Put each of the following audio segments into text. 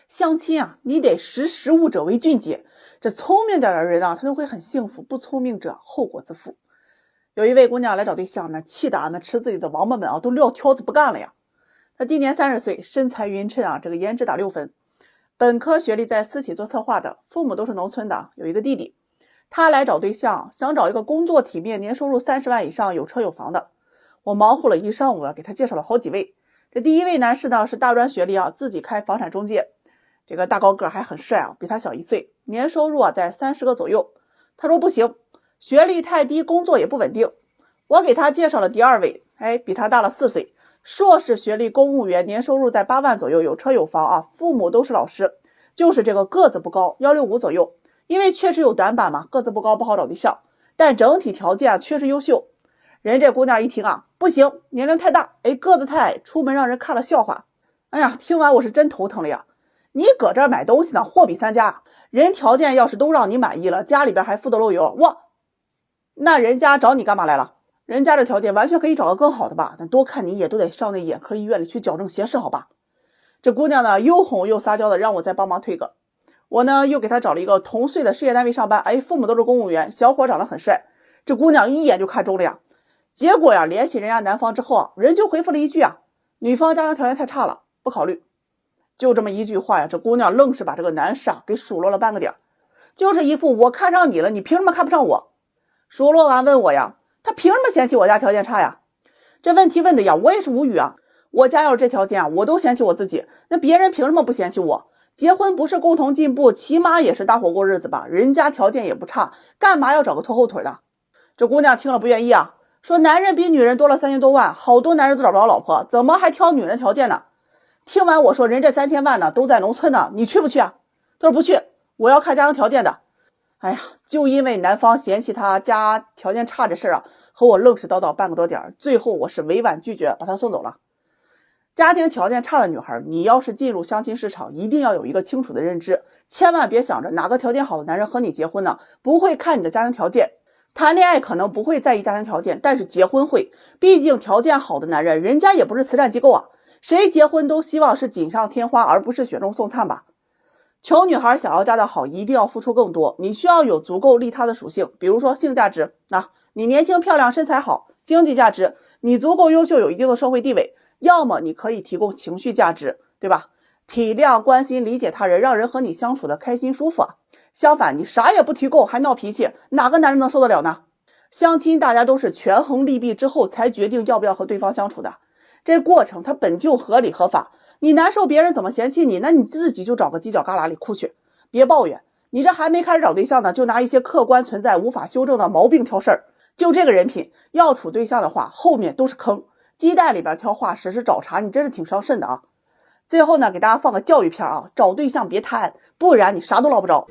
相亲啊，你得识时务者为俊杰。这聪明点的人啊，他都会很幸福；不聪明者后果自负。有一位姑娘来找对象呢，气得那池子里的王八们啊都撂挑子不干了呀。她今年30岁，身材匀称啊，这个颜值打6分，本科学历，在私企做策划的，父母都是农村的，有一个弟弟。她来找对象，想找一个工作体面、年收入30万以上、有车有房的。我忙活了一上午啊，给她介绍了好几位。这第一位男士呢是大专学历啊，自己开房产中介，这个大高个还很帅啊，比他小1岁，年收入啊在30个左右。他说不行，学历太低，工作也不稳定。我给他介绍了第二位，比他大了4岁，硕士学历，公务员，年收入在8万左右，有车有房啊，父母都是老师，就是这个个子不高，165左右。因为确实有短板嘛，个子不高不好找对象，但整体条件确实优秀。人这姑娘一听啊，不行，年龄太大，个子太矮，出门让人看了笑话。哎呀，听完我是真头疼了呀！你搁这儿买东西呢，货比3家，人条件要是都让你满意了，家里边还富得漏油，那人家找你干嘛来了？人家这条件完全可以找个更好的吧，但多看你一眼都得上那眼科医院里去矫正斜视，好吧？这姑娘呢，又哄又撒娇的让我再帮忙推个。我呢又给她找了一个同岁的事业单位上班，父母都是公务员，小伙长得很帅，这姑娘一眼就看中了呀。结果呀，联系人家男方之后啊，人就回复了一句啊，女方家庭条件太差了，不考虑。就这么一句话呀，这姑娘愣是把这个男士啊给数落了半个点，就是一副我看上你了，你凭什么看不上我？数落完问我呀，他凭什么嫌弃我家条件差呀？这问题问的呀，我也是无语啊。我家要是这条件啊，我都嫌弃我自己，那别人凭什么不嫌弃我？结婚不是共同进步，起码也是大伙过日子吧，人家条件也不差，干嘛要找个拖后腿的？这姑娘听了不愿意啊，说男人比女人多了3000多万，好多男人都找不着老婆，怎么还挑女人条件呢？听完我说，人这3000万呢都在农村呢，你去不去啊？他说不去，我要看家庭条件的。哎呀，就因为男方嫌弃他家条件差这事啊，和我愣是叨叨半个多点，最后我是委婉拒绝，把他送走了。家庭条件差的女孩，你要是进入相亲市场，一定要有一个清楚的认知，千万别想着哪个条件好的男人和你结婚呢，不会看你的家庭条件。谈恋爱可能不会在意家庭条件，但是结婚会，毕竟条件好的男人，人家也不是慈善机构啊，谁结婚都希望是锦上添花，而不是雪中送炭吧。穷女孩想要嫁得好，一定要付出更多，你需要有足够利他的属性，比如说性价值，你年轻漂亮身材好；经济价值，你足够优秀有一定的社会地位；要么你可以提供情绪价值，对吧？体谅关心理解他人，让人和你相处的开心舒服啊。相反，你啥也不提供还闹脾气，哪个男人能受得了呢？相亲大家都是权衡利弊之后才决定要不要和对方相处的，这过程它本就合理合法，你难受别人怎么嫌弃你，那你自己就找个犄角旮旯里哭去，别抱怨。你这还没开始找对象呢，就拿一些客观存在无法修正的毛病挑事儿，就这个人品，要处对象的话，后面都是坑，鸡蛋里边挑化石是找茬，你真是挺伤肾的啊。最后呢，给大家放个教育片啊，找对象别贪，不然你啥都捞不着。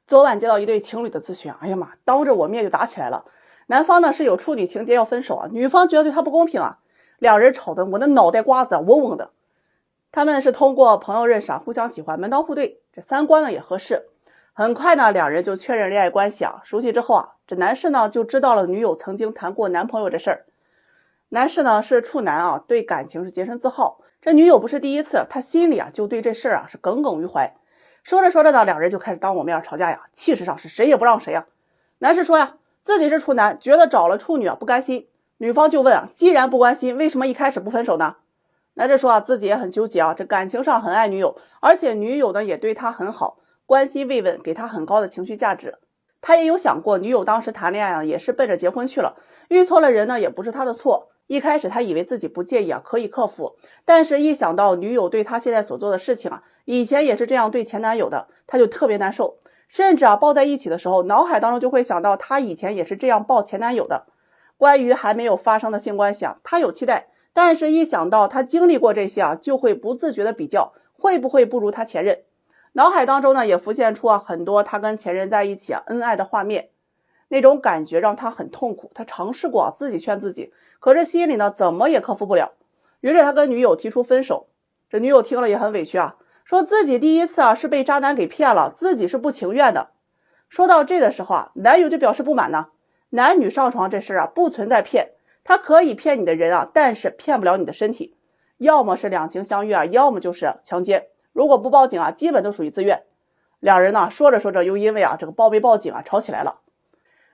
昨晚接到一对情侣的咨询，哎呀妈，当着我面就打起来了。男方呢是有处女情节要分手啊，女方觉得对他不公平啊，两人吵得我的脑袋瓜子嗡嗡的。他们是通过朋友认识啊，互相喜欢，门当户对，这三观呢也合适。很快呢，两人就确认恋爱关系啊。熟悉之后啊，这男士呢就知道了女友曾经谈过男朋友这事儿。男士呢是处男啊，对感情是洁身自好。这女友不是第一次，他心里啊就对这事儿啊是耿耿于怀。说着说着呢，两人就开始当我面吵架呀，气势上是谁也不让谁呀。男士说呀，自己是处男，觉得找了处女啊不甘心，女方就问啊，既然不关心，为什么一开始不分手呢？男士说啊，自己也很纠结啊，这感情上很爱女友，而且女友呢也对他很好，关心慰问，给他很高的情绪价值。他也有想过，女友当时谈恋爱啊，也是奔着结婚去了，遇错了人呢，也不是他的错。一开始他以为自己不介意啊，可以克服，但是一想到女友对他现在所做的事情啊，以前也是这样对前男友的，他就特别难受。甚至啊，抱在一起的时候，脑海当中就会想到他以前也是这样抱前男友的。关于还没有发生的性关系啊，他有期待，但是一想到他经历过这些啊，就会不自觉的比较，会不会不如他前任。脑海当中呢，也浮现出啊很多他跟前任在一起啊恩爱的画面，那种感觉让他很痛苦。他尝试过啊自己劝自己，可是心里呢怎么也克服不了。于是他跟女友提出分手。这女友听了也很委屈啊，说自己第一次啊是被渣男给骗了，自己是不情愿的。说到这的时候啊，男友就表示不满呢。男女上床这事啊不存在骗，他可以骗你的人啊，但是骗不了你的身体。要么是两情相悦啊，要么就是强奸。如果不报警啊，基本都属于自愿。两人呢说着说着又因为啊这个报没报警啊吵起来了。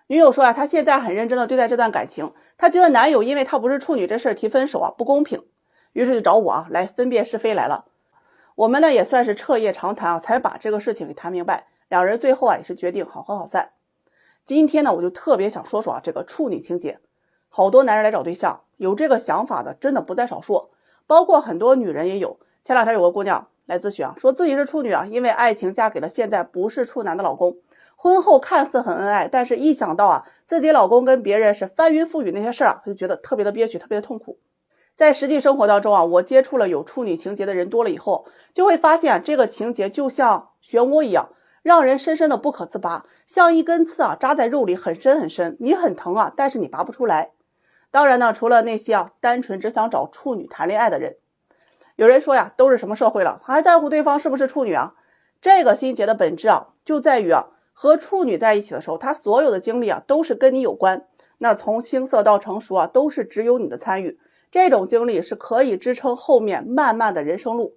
女友说啊，她现在很认真的对待这段感情，她觉得男友因为她不是处女这事提分手啊不公平，于是就找我啊来分辨是非来了。我们呢也算是彻夜长谈啊，才把这个事情给谈明白。两人最后啊也是决定好合好散。今天呢我就特别想说说啊这个处女情节。好多男人来找对象，有这个想法的真的不在少数，包括很多女人也有。前两天有个姑娘来咨询啊，说自己是处女啊，因为爱情嫁给了现在不是处男的老公，婚后看似很恩爱，但是一想到啊自己老公跟别人是翻云覆雨那些事儿啊，就觉得特别的憋屈，特别的痛苦。在实际生活当中啊，我接触了有处女情节的人多了以后，就会发现这个情节就像漩涡一样，让人深深的不可自拔，像一根刺啊扎在肉里很深很深，你很疼啊，但是你拔不出来。当然呢，除了那些啊单纯只想找处女谈恋爱的人，有人说呀，都是什么社会了，还在乎对方是不是处女啊？这个心结的本质啊，就在于啊和处女在一起的时候，他所有的经历啊都是跟你有关，那从青涩到成熟啊，都是只有你的参与。这种经历是可以支撑后面漫漫的人生路。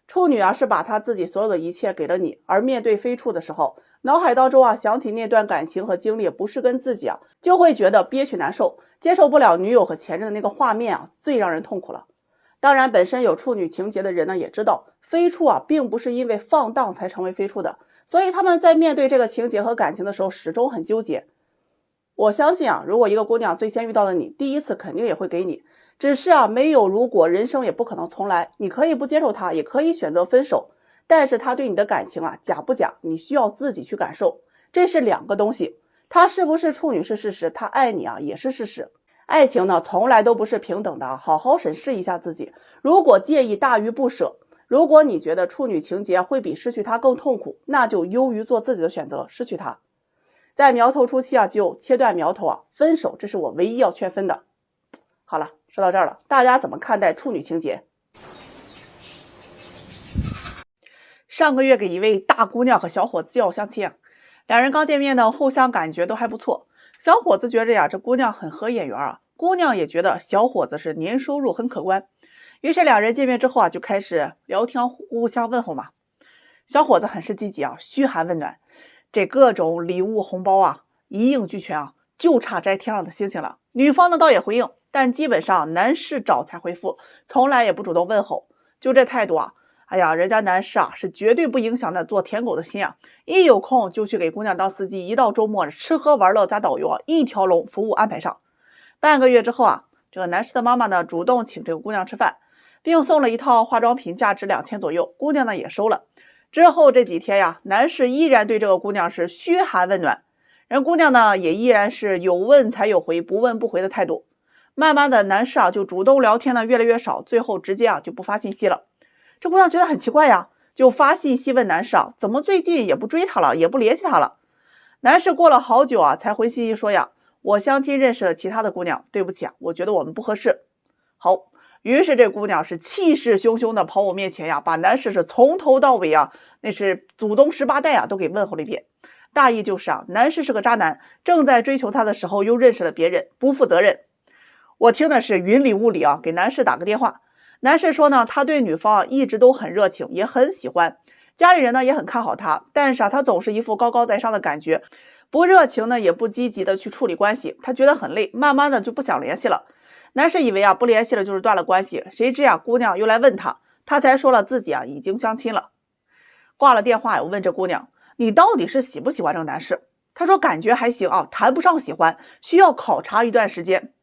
处女啊是把她自己所有的一切给了你，而面对非处的时候，脑海当中啊想起那段感情和经历不是跟自己啊，就会觉得憋屈难受，接受不了女友和前任的那个画面啊，最让人痛苦了。当然本身有处女情节的人呢也知道，非处啊并不是因为放荡才成为非处的，所以他们在面对这个情节和感情的时候始终很纠结。我相信啊，如果一个姑娘最先遇到了你，第一次肯定也会给你，只是啊没有如果，人生也不可能重来。你可以不接受她，也可以选择分手，但是她对你的感情啊假不假，你需要自己去感受，这是两个东西。她是不是处女是事实，她爱你啊也是事实。爱情呢从来都不是平等的啊，好好审视一下自己。如果介意大于不舍，如果你觉得处女情节会比失去她更痛苦，那就优于做自己的选择，失去她。在苗头初期啊就切断苗头啊，分手，这是我唯一要劝分的。好了，说到这儿了，大家怎么看待处女情节？上个月给一位大姑娘和小伙子介绍相亲啊，两人刚见面呢，互相感觉都还不错。小伙子觉着呀，这姑娘很合眼缘啊，姑娘也觉得小伙子是年收入很可观。于是两人见面之后啊，就开始聊天，互相问候嘛。小伙子很是积极啊，嘘寒问暖，这各种礼物红包啊一应俱全啊，就差摘天上的星星了。女方呢倒也回应，但基本上男士找才回复，从来也不主动问候。就这态度啊，哎呀，人家男士啊是绝对不影响的做舔狗的心啊，一有空就去给姑娘当司机，一到周末吃喝玩乐加导游啊，一条龙服务安排上。半个月之后啊，这个男士的妈妈呢主动请这个姑娘吃饭，并送了一套化妆品，价值2000左右，姑娘呢也收了。之后这几天呀，男士依然对这个姑娘是嘘寒问暖，人姑娘呢也依然是有问才有回，不问不回的态度。慢慢的，男士啊就主动聊天呢越来越少，最后直接啊就不发信息了。这姑娘觉得很奇怪呀，就发信息问男士啊，怎么最近也不追他了，也不联系他了。男士过了好久啊才回信息说呀，我相亲认识了其他的姑娘，对不起啊，我觉得我们不合适。好，于是这姑娘是气势汹汹的跑我面前呀，把男士是从头到尾啊，那是祖宗18代啊都给问候了一遍。大意就是啊，男士是个渣男，正在追求她的时候又认识了别人，不负责任。我听的是云里雾里啊，给男士打个电话。男士说呢，他对女方啊一直都很热情，也很喜欢，家里人呢也很看好他，但是啊他总是一副高高在上的感觉，不热情呢，也不积极的去处理关系，她觉得很累，慢慢的就不想联系了。男士以为不联系了就是断了关系，谁知姑娘又来问他，他才说了自己已经相亲了。挂了电话，我问这姑娘，你到底是喜不喜欢这个男士？她说感觉还行谈不上喜欢，需要考察一段时间。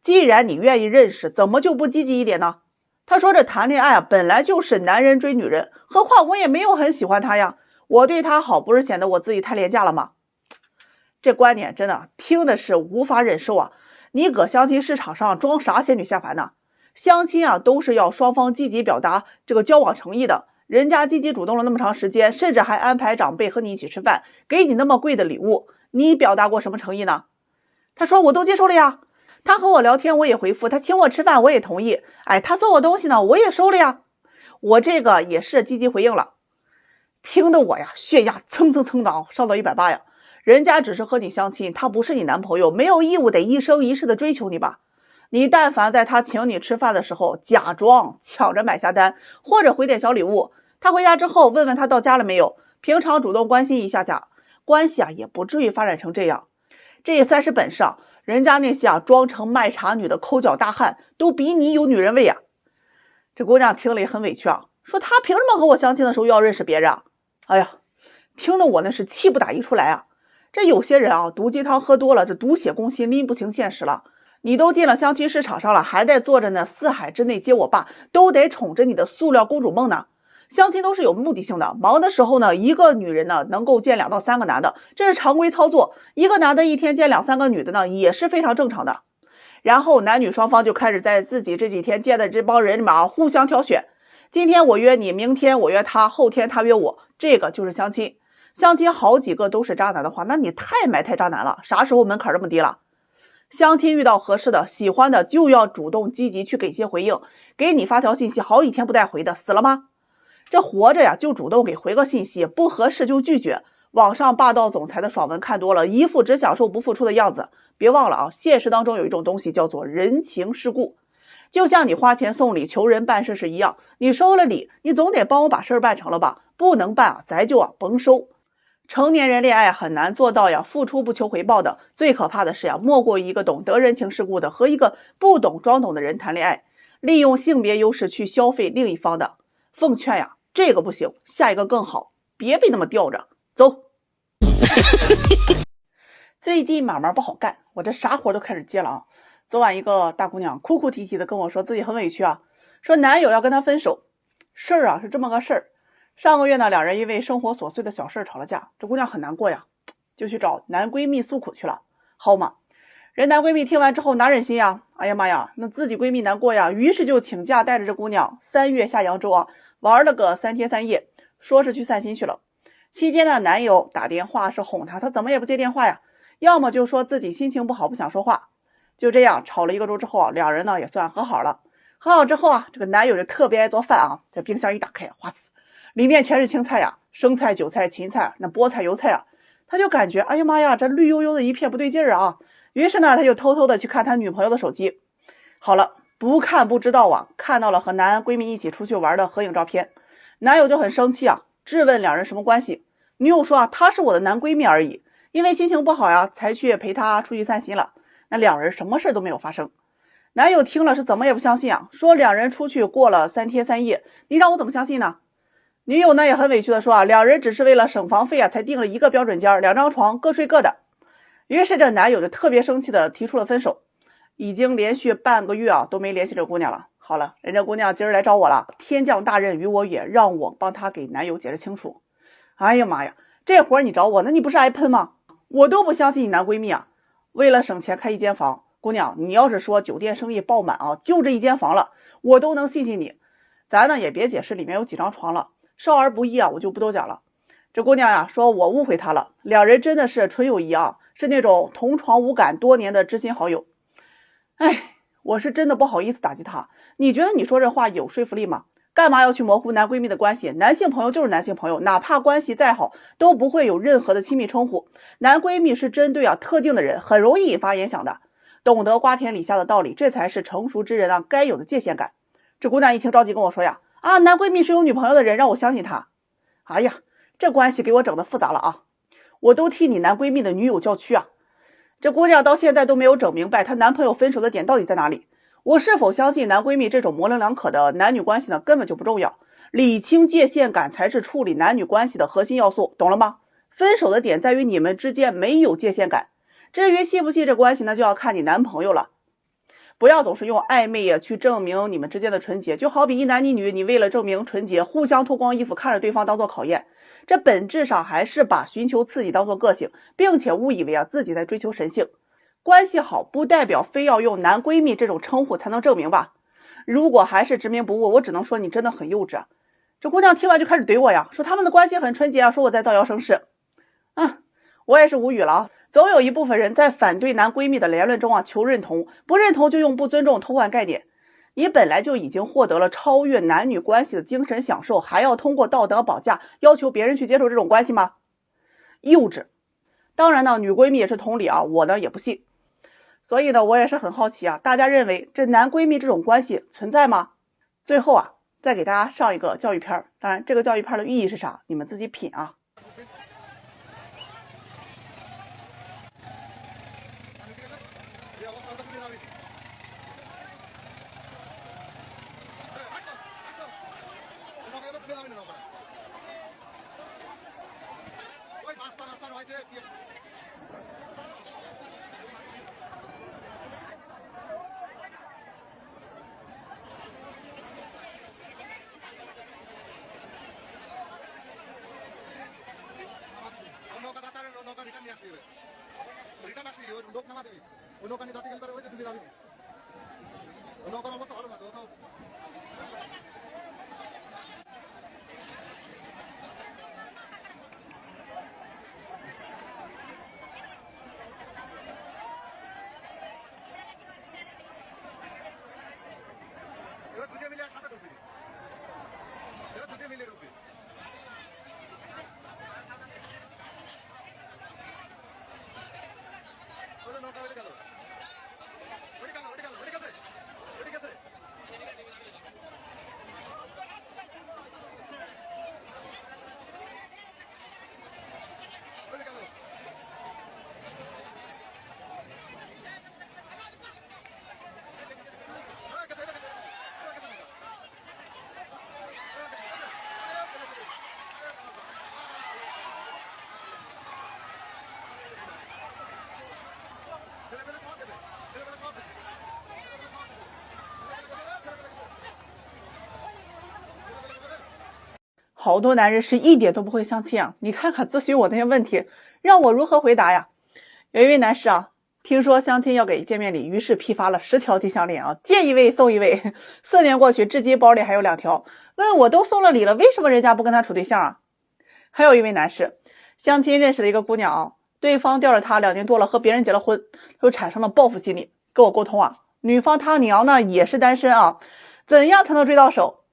既然你愿意认识，怎么就不积极一点呢？她说这谈恋爱本来就是男人追女人，何况我也没有很喜欢他呀，我对他好不是显得我自己太廉价了吗？这观点真的听的是无法忍受你搁相亲市场上装啥仙女下凡呢？相亲都是要双方积极表达这个交往诚意的，人家积极主动了那么长时间，甚至还安排长辈和你一起吃饭，给你那么贵的礼物，你表达过什么诚意呢？他说我都接受了呀，他和我聊天我也回复，他请我吃饭我也同意，他送我东西呢我也收了呀，我这个也是积极回应了。听得我血压蹭蹭蹭的上到180呀。人家只是和你相亲，他不是你男朋友，没有义务得一生一世的追求你吧？你但凡在他请你吃饭的时候假装抢着买下单，或者回点小礼物，他回家之后问问他到家了没有，平常主动关心一下关系也不至于发展成这样。这也算是本事人家那些装成卖茶女的抠脚大汉都比你有女人味这姑娘听了也很委屈说他凭什么和我相亲的时候又要认识别人哎呀，听得我那是气不打一处来这有些人毒鸡汤喝多了，这毒血攻心，拎不清现实了。你都进了相亲市场上了，还在做着那四海之内皆我霸，都得宠着你的塑料公主梦呢。相亲都是有目的性的，忙的时候呢，一个女人呢能够见2到3个男的，这是常规操作。一个男的一天见2、3个女的呢，也是非常正常的。然后男女双方就开始在自己这几天见的这帮人里面互相挑选。今天我约你，明天我约他，后天他约我，这个就是相亲。相亲好几个都是渣男的话，那你太埋汰渣男了，啥时候门槛这么低了？相亲遇到合适的喜欢的就要主动积极去给些回应，给你发条信息好几天不带回的死了吗？这活着就主动给回个信息，不合适就拒绝。网上霸道总裁的爽文看多了，一副只享受不付出的样子。别忘了现实当中有一种东西叫做人情世故，就像你花钱送礼求人办事是一样，你收了礼，你总得帮我把事儿办成了吧？不能办咱就甭收。成年人恋爱很难做到付出不求回报的，最可怕的是莫过于一个懂得人情世故的和一个不懂装懂的人谈恋爱，利用性别优势去消费另一方的。奉劝这个不行，下一个更好，别被那么吊着走。最近买卖不好干，我这啥活都开始接了昨晚一个大姑娘哭哭啼啼的跟我说自己很委屈说男友要跟她分手。事儿是这么个事儿，上个月呢，两人因为生活琐碎的小事吵了架，这姑娘很难过就去找男闺蜜诉苦去了。好嘛，人男闺蜜听完之后哪忍心哎呀妈呀，那自己闺蜜难过于是就请假带着这姑娘3月下扬州玩了个3天3夜，说是去散心去了。期间呢，男友打电话是哄她，她怎么也不接电话要么就说自己心情不好不想说话。就这样吵了1个周之后两人呢也算和好了。和好之后这个男友就特别爱做饭这冰箱一打开，哗呲，里面全是青菜生菜、韭菜、芹菜、那菠菜、油菜他就感觉哎呀妈呀，这绿油油的一片不对劲儿于是呢，他就偷偷的去看他女朋友的手机。好了，不看不知道看到了和男闺蜜一起出去玩的合影照片，男友就很生气质问两人什么关系。女友说她是我的男闺蜜而已，因为心情不好才去陪她出去散心了。那两人什么事都没有发生。男友听了是怎么也不相信说两人出去过了3天3夜，你让我怎么相信呢？女友呢也很委屈的说两人只是为了省房费才订了一个标准间，2张床各睡各的。于是这男友就特别生气的提出了分手，已经连续半个月都没联系这姑娘了。好了，人家姑娘今儿来找我了，天降大任于我也，让我帮她给男友解释清楚。哎呀妈呀，这活你找我，那你不是挨喷吗？我都不相信你男闺蜜为了省钱开1间房。姑娘，你要是说酒店生意爆满就这1间房了，我都能信你。咱呢也别解释里面有几张床了，少儿不宜我就不多讲了。这姑娘说我误会她了，两人真的是纯友谊是那种同床无感多年的知心好友。我是真的不好意思打击她，你觉得你说这话有说服力吗？干嘛要去模糊男闺蜜的关系？男性朋友就是男性朋友，哪怕关系再好都不会有任何的亲密称呼。男闺蜜是针对特定的人，很容易引发联想的。懂得瓜田李下的道理，这才是成熟之人该有的界限感。这姑娘一听着急跟我说男闺蜜是有女朋友的人，让我相信他。哎呀，这关系给我整的复杂了我都替你男闺蜜的女友叫屈啊！这姑娘到现在都没有整明白她男朋友分手的点到底在哪里。我是否相信男闺蜜这种模棱两可的男女关系呢？根本就不重要，理清界限感才是处理男女关系的核心要素，懂了吗？分手的点在于你们之间没有界限感，至于细不细这关系呢，就要看你男朋友了。不要总是用暧昧呀去证明你们之间的纯洁，就好比一男一女，你为了证明纯洁，互相脱光衣服，看着对方当做考验，这本质上还是把寻求刺激当做个性，并且误以为自己在追求神性。关系好不代表非要用男闺蜜这种称呼才能证明吧？如果还是执迷不悟，我只能说你真的很幼稚。这姑娘听完就开始怼我呀，说他们的关系很纯洁啊，说我在造谣生事。我也是无语了啊。总有一部分人在反对男闺蜜的言论中求认同，不认同就用不尊重偷换概念。你本来就已经获得了超越男女关系的精神享受，还要通过道德绑架要求别人去接受这种关系吗？幼稚。当然呢，女闺蜜也是同理啊，我呢也不信。所以呢，我也是很好奇啊，大家认为这男闺蜜这种关系存在吗？最后啊，再给大家上一个教育片，当然这个教育片的寓意是啥，你们自己品啊。好多男人是一点都不会相亲啊！你看看咨询我那些问题，让我如何回答呀？有一位男士啊，听说相亲要给见面礼，于是批发了10条金项链啊，见一位送一位。4年过去，至今包里还有2条。问我都送了礼了，为什么人家不跟他处对象啊？还有一位男士，相亲认识了一个姑娘啊，对方吊着他2年多了，和别人结了婚，就产生了报复心理，跟我沟通啊。女方他娘呢也是单身啊，怎样才能追到手？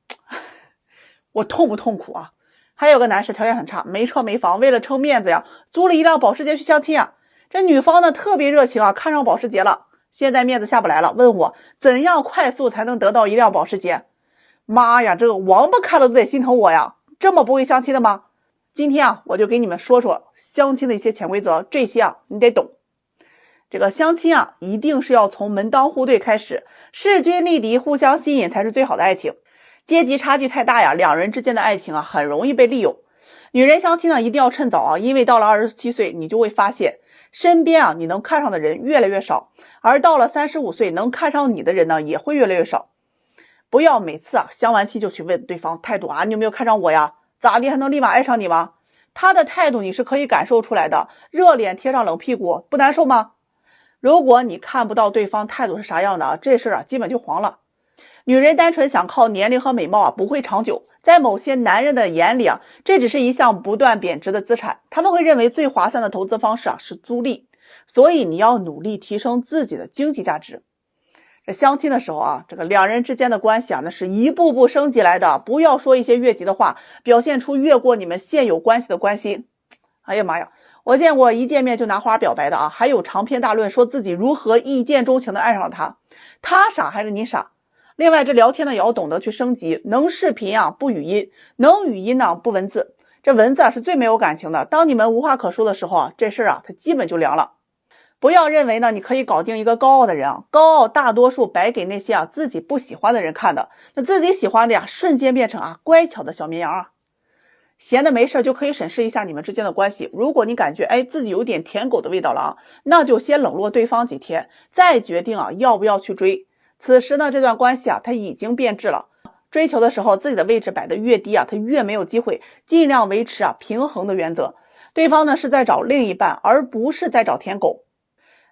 我痛不痛苦啊？还有个男士条件很差，没车没房，为了撑面子呀，租了一辆保时捷去相亲啊。这女方呢特别热情啊，看上保时捷了，现在面子下不来了，问我怎样快速才能得到一辆保时捷。妈呀，这个王八看了都得心疼我呀，这么不会相亲的吗？今天啊，我就给你们说说相亲的一些潜规则，这些啊你得懂。这个相亲啊，一定是要从门当户对开始，势均力敌，互相吸引才是最好的爱情。阶级差距太大呀，两人之间的爱情啊很容易被利用。女人相亲呢一定要趁早啊，因为到了27岁你就会发现身边啊你能看上的人越来越少，而到了35岁能看上你的人呢也会越来越少。不要每次啊相完亲就去问对方态度啊，你有没有看上我呀？咋地还能立马爱上你吗？他的态度你是可以感受出来的，热脸贴上冷屁股不难受吗？如果你看不到对方态度是啥样的啊，这事啊基本就黄了。女人单纯想靠年龄和美貌啊不会长久，在某些男人的眼里啊，这只是一项不断贬值的资产，他们会认为最划算的投资方式啊是租赁，所以你要努力提升自己的经济价值。这相亲的时候啊，这个两人之间的关系啊，那是一步步升级来的，不要说一些越级的话，表现出越过你们现有关系的关心。哎呀妈呀，我见过一见面就拿花表白的啊，还有长篇大论说自己如何一见钟情的爱上了他，他傻还是你傻？另外这聊天呢也要懂得去升级，能视频啊不语音，能语音呢不文字，这蚊子啊是最没有感情的，当你们无话可说的时候啊，这事儿啊它基本就凉了。不要认为呢你可以搞定一个高傲的人啊，高傲大多数摆给那些啊自己不喜欢的人看的，那自己喜欢的呀瞬间变成啊乖巧的小绵羊啊。闲的没事就可以审视一下你们之间的关系，如果你感觉自己有点舔狗的味道了啊，那就先冷落对方几天，再决定啊要不要去追。此时呢这段关系啊它已经变质了，追求的时候自己的位置摆得越低啊，他越没有机会，尽量维持啊平衡的原则。对方呢是在找另一半，而不是在找舔狗。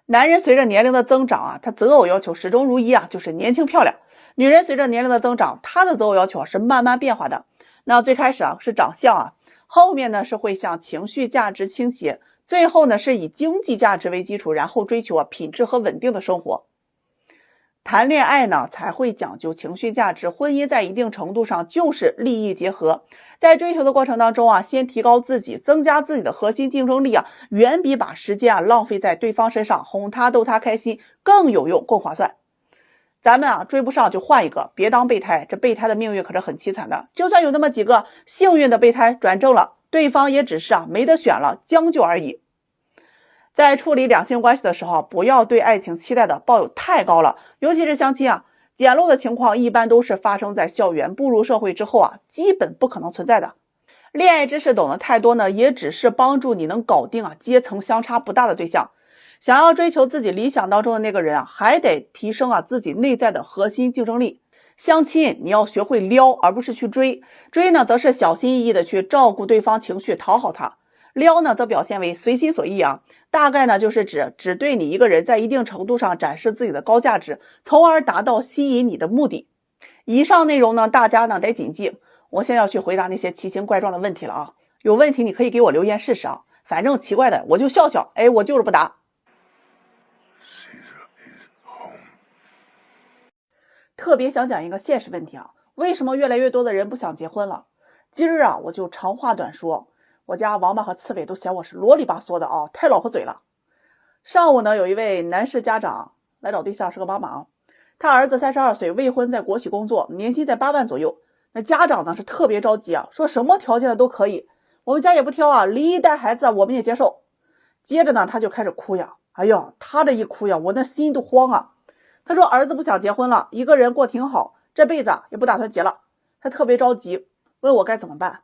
男人随着年龄的增长啊，他择偶要求始终如一啊，就是年轻漂亮。女人随着年龄的增长，她的择偶要求是慢慢变化的。那最开始啊是长相啊，后面呢是会向情绪价值倾斜，最后呢是以经济价值为基础，然后追求品质和稳定的生活。谈恋爱呢才会讲究情绪价值，婚姻在一定程度上就是利益结合。在追求的过程当中啊，先提高自己，增加自己的核心竞争力啊，远比把时间浪费在对方身上，哄他逗他开心更有用，更划算。咱们啊追不上就换一个，别当备胎，这备胎的命运可是很凄惨的。就算有那么几个幸运的备胎转正了，对方也只是没得选了，将就而已。在处理两性关系的时候，不要对爱情期待的抱有太高了，尤其是相亲啊，简陋的情况一般都是发生在校园，步入社会之后啊，基本不可能存在的。恋爱知识懂得太多呢，也只是帮助你能搞定阶层相差不大的对象。想要追求自己理想当中的那个人啊，还得提升自己内在的核心竞争力。相亲你要学会撩，而不是去追。追呢，则是小心翼翼的去照顾对方情绪，讨好他。撩呢，则表现为随心所欲啊，大概呢就是只对你一个人在一定程度上展示自己的高价值，从而达到吸引你的目的。以上内容呢，大家呢得谨记。我现在要去回答那些奇形怪状的问题了啊，有问题你可以给我留言试试啊，反正奇怪的我就笑笑，我就是不答。特别想讲一个现实问题啊，为什么越来越多的人不想结婚了？今儿啊我就长话短说，我家王八和刺猬都嫌我是啰里吧嗦的啊，太老婆嘴了。上午呢，有一位男士家长来找对象，是个妈妈啊，他儿子32岁，未婚，在国企工作，年薪在8万左右。那家长呢是特别着急啊，说什么条件的都可以，我们家也不挑啊，离异带孩子我们也接受。接着呢他就开始哭呀，哎呦，他这一哭呀，我那心都慌啊。他说儿子不想结婚了，一个人过挺好，这辈子也不打算结了。他特别着急，问我该怎么办。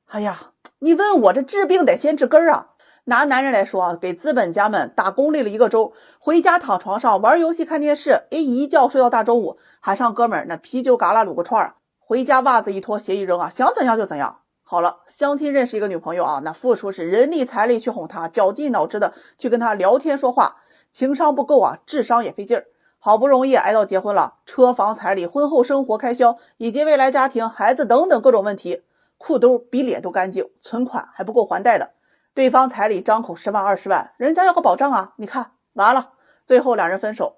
哎呀，你问我这治病得先治根啊。拿男人来说啊，给资本家们打工累了一个周，回家躺床上玩游戏看电视，一觉睡到大中午，喊上哥们儿那啤酒嘎啦卤个串，回家袜子一脱鞋一扔啊，想怎样就怎样。好了，相亲认识一个女朋友啊，那付出是人力财力去哄她，绞尽脑汁的去跟她聊天说话，情商不够啊，智商也费劲儿。好不容易挨到结婚了，车房彩礼、婚后生活开销以及未来家庭、孩子等等各种问题，裤兜比脸都干净，存款还不够还贷的。对方彩礼张口10万20万，人家要个保障啊，你看完了，最后两人分手。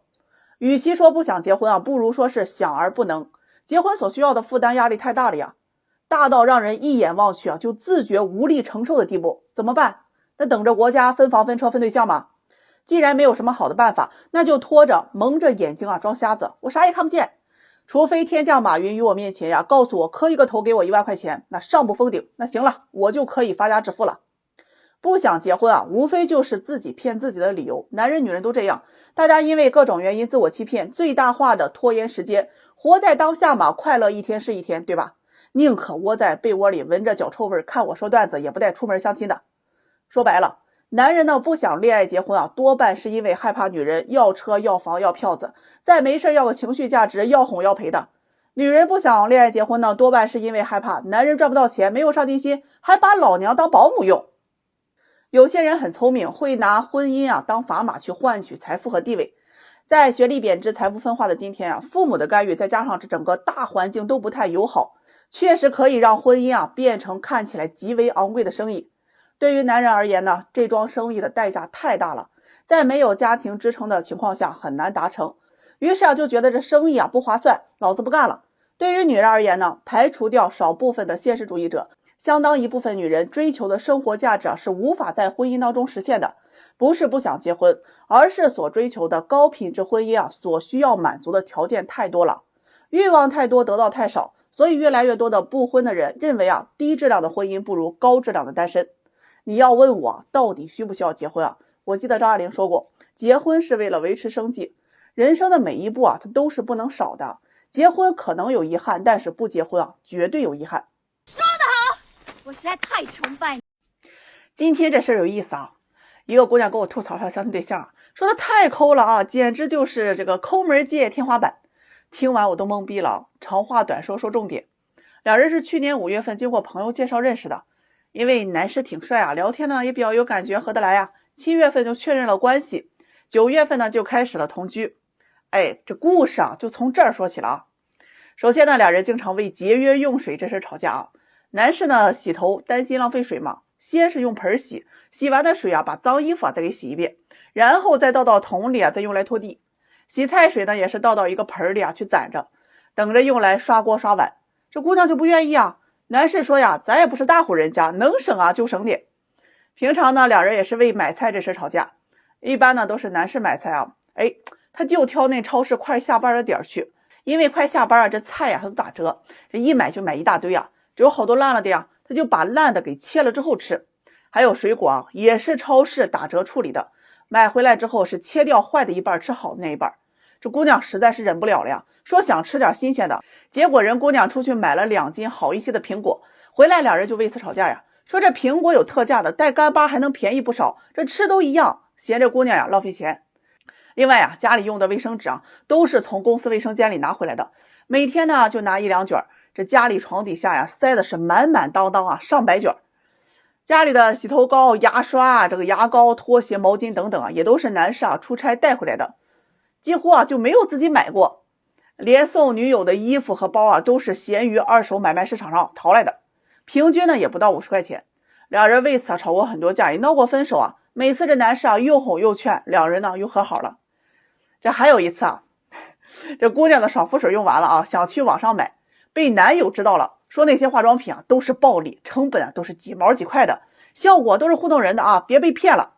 与其说不想结婚啊，不如说是想而不能。结婚所需要的负担压力太大了呀，大到让人一眼望去啊就自觉无力承受的地步。怎么办？那等着国家分房分车分对象吗？既然没有什么好的办法，那就拖着蒙着眼睛啊装瞎子，我啥也看不见。除非天降马云于我面前呀，告诉我磕一个头给我1万块钱，那上不封顶，那行了，我就可以发家致富了。不想结婚啊，无非就是自己骗自己的理由，男人女人都这样，大家因为各种原因自我欺骗，最大化的拖延时间，活在当下嘛，快乐一天是一天，对吧？宁可窝在被窝里闻着脚臭味看我说段子，也不带出门相亲的。说白了，男人呢不想恋爱结婚啊，多半是因为害怕女人要车要房要票子，再没事要个情绪价值，要哄要陪的。女人不想恋爱结婚呢，多半是因为害怕男人赚不到钱，没有上进心，还把老娘当保姆用。有些人很聪明，会拿婚姻啊当砝码去换取财富和地位。在学历贬值、财富分化的今天啊，父母的干预再加上这整个大环境都不太友好，确实可以让婚姻啊变成看起来极为昂贵的生意。对于男人而言呢，这桩生意的代价太大了，在没有家庭支撑的情况下很难达成。于是啊就觉得这生意啊不划算，老子不干了。对于女人而言呢，排除掉少部分的现实主义者，相当一部分女人追求的生活价值啊是无法在婚姻当中实现的。不是不想结婚，而是所追求的高品质婚姻啊所需要满足的条件太多了，欲望太多，得到太少，所以越来越多的不婚的人认为啊，低质量的婚姻不如高质量的单身。你要问我到底需不需要结婚啊？我记得张爱玲说过，结婚是为了维持生计，人生的每一步啊，它都是不能少的。结婚可能有遗憾，但是不结婚啊，绝对有遗憾。说得好，我实在太崇拜你。今天这事儿有意思啊，一个姑娘跟我吐槽她相亲对象，说她太抠了啊，简直就是这个抠门界天花板。听完我都懵逼了，长话短说，说重点。两人是去年5月份经过朋友介绍认识的，因为男士挺帅啊，聊天呢也比较有感觉，合得来啊。7月份就确认了关系，9月份呢就开始了同居。哎，这故事啊就从这儿说起了啊。首先呢，俩人经常为节约用水这事吵架啊。男士呢洗头担心浪费水嘛，先是用盆洗，洗完的水啊把脏衣服再给洗一遍，然后再倒到桶里啊，再用来拖地。洗菜水呢也是倒到一个盆里啊去攒着，等着用来刷锅刷碗。这姑娘就不愿意啊，男士说呀，咱也不是大户人家，能省啊就省点。平常呢，两人也是为买菜这事吵架，一般呢都是男士买菜啊，他就挑那超市快下班的点去，因为快下班啊，这菜呀它都打折，这一买就买一大堆啊，只有好多烂了的呀，他就把烂的给切了之后吃。还有水果啊，也是超市打折处理的，买回来之后是切掉坏的一半，吃好的那一半。这姑娘实在是忍不了了呀，说想吃点新鲜的，结果人姑娘出去买了2斤好一些的苹果，回来两人就为此吵架呀。说这苹果有特价的，带干巴还能便宜不少，这吃都一样，嫌这姑娘呀浪费钱。另外家里用的卫生纸啊，都是从公司卫生间里拿回来的，每天呢就拿1-2卷，这家里床底下呀塞的是满满当当啊，上百卷。家里的洗头膏、牙刷这个牙膏、拖鞋、毛巾等等啊，也都是男士出差带回来的，几乎就没有自己买过。连送女友的衣服和包都是闲鱼二手买卖市场上淘来的，平均呢也不到50块钱。两人为此吵过很多架，也闹过分手每次这男士又哄又劝，两人呢又和好了。这还有一次这姑娘的爽肤水用完了想去网上买，被男友知道了，说那些化妆品都是暴利，成本都是几毛几块的，效果都是糊弄人的别被骗了。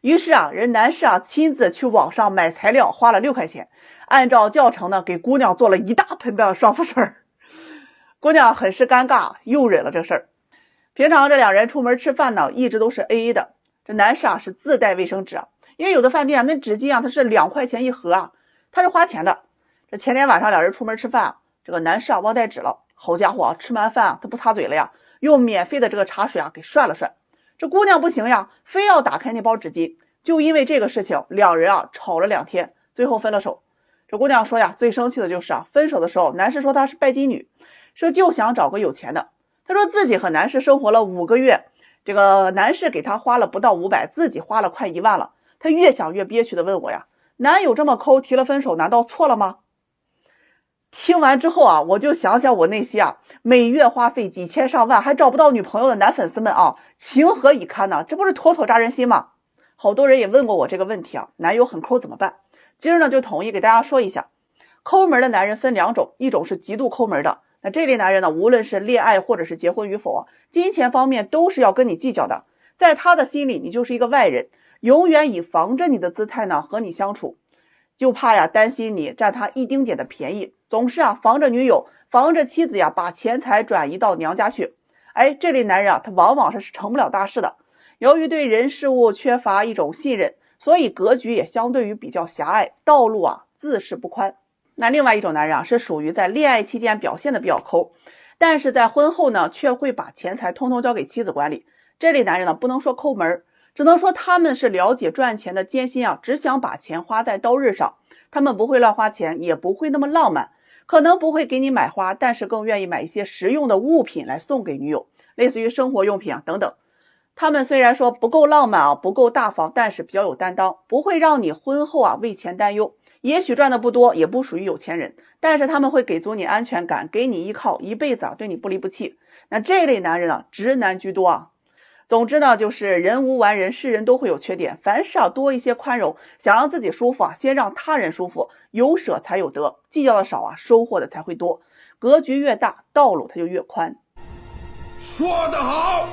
于是人男士亲自去网上买材料，花了6块钱，按照教程呢给姑娘做了一大盆的爽肤水。姑娘很是尴尬，又忍了这事儿。平常这两人出门吃饭呢，一直都是 AA 的。这男士是自带卫生纸因为有的饭店那纸巾它是2块钱一盒他是花钱的。这前天晚上两人出门吃饭这个男士忘带纸了，好家伙吃完饭他不擦嘴了呀，用免费的这个茶水给涮了涮。这姑娘不行呀，非要打开那包纸巾，就因为这个事情两人吵了2天，最后分了手。这姑娘说呀，最生气的就是分手的时候男士说她是拜金女，说就想找个有钱的。她说自己和男士生活了5个月，这个男士给她花了不到500，自己花了快1万了。她越想越憋屈的问我呀，男友这么抠，提了分手难道错了吗？听完之后我就想想我那些每月花费几千上万还找不到女朋友的男粉丝们情何以堪呢？这不是妥妥扎人心吗？好多人也问过我这个问题男友很抠怎么办？今儿呢就统一给大家说一下，抠门的男人分2种，一种是极度抠门的，那这类男人呢，无论是恋爱或者是结婚与否金钱方面都是要跟你计较的，在他的心里你就是一个外人，永远以防着你的姿态呢和你相处，就怕担心你占他一丁点的便宜，总是防着女友，防着妻子把钱财转移到娘家去。这类男人他往往是成不了大事的。由于对人事物缺乏一种信任，所以格局也相对于比较狭隘，道路自是不宽。那另外一种男人是属于在恋爱期间表现的比较抠，但是在婚后呢却会把钱财通通交给妻子管理。这类男人呢不能说抠门，只能说他们是了解赚钱的艰辛只想把钱花在刀刃上。他们不会乱花钱，也不会那么浪漫，可能不会给你买花，但是更愿意买一些实用的物品来送给女友，类似于生活用品等等。他们虽然说不够浪漫不够大方，但是比较有担当，不会让你婚后为钱担忧。也许赚的不多，也不属于有钱人，但是他们会给足你安全感，给你依靠，一辈子对你不离不弃。那这类男人直男居多总之呢，就是人无完人，是人都会有缺点，凡事多一些宽容，想让自己舒服先让他人舒服，有舍才有得，计较的少收获的才会多，格局越大，道路它就越宽。说得好。